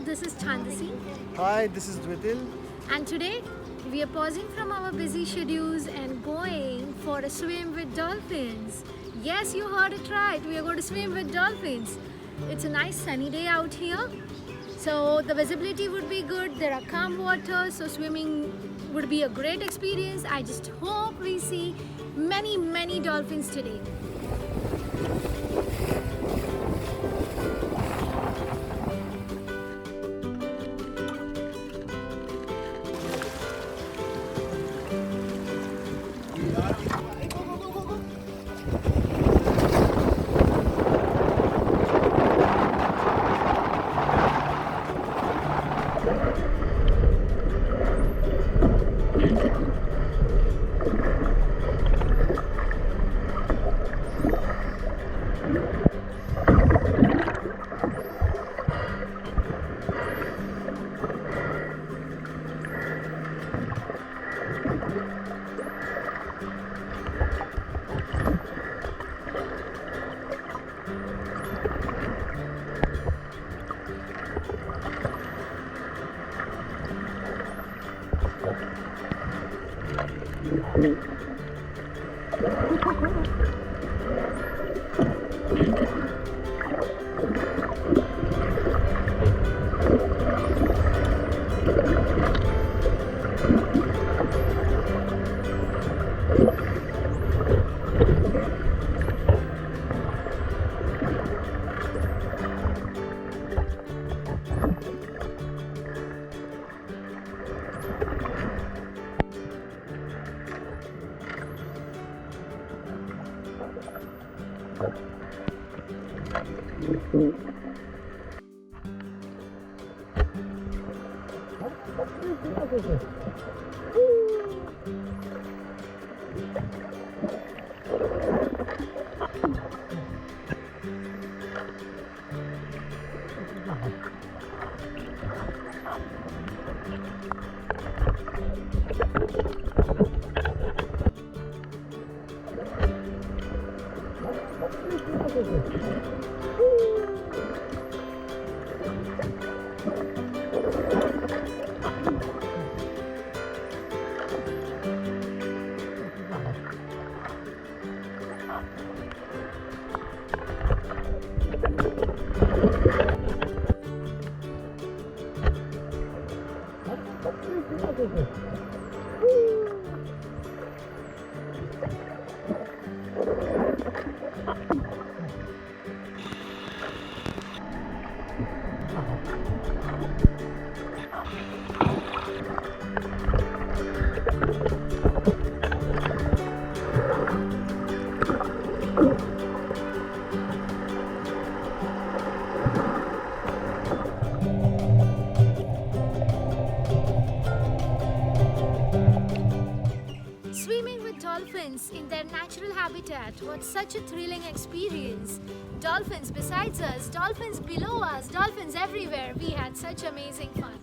this is Chandasi. Hi, this is Dwitil. And today we are pausing from our busy schedules and going for a swim with dolphins. Yes, you heard it right. We are going to swim with dolphins. It's a nice sunny day out here. So the visibility would be good. There are calm water. So swimming would be a great experience. I just hope we see many dolphins today. Swimming with dolphins in their natural habitat was such a thrilling experience. Dolphins besides us, dolphins below us, dolphins everywhere. We had such amazing fun.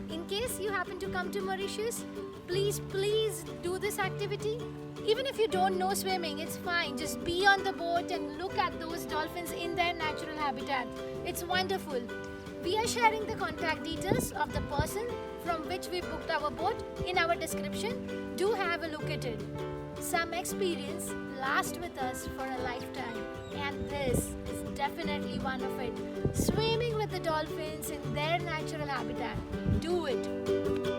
In case you happen to come to Mauritius, please do this activity. Even if you don't know swimming, it's fine. Just be on the boat and look at those dolphins in their natural habitat. It's wonderful. We are sharing the contact details of the person from which we booked our boat in our description. Do have a look at it. Some experience lasts with us for a lifetime, and this is definitely one of it. Swimming with the dolphins in their natural habitat. Do it.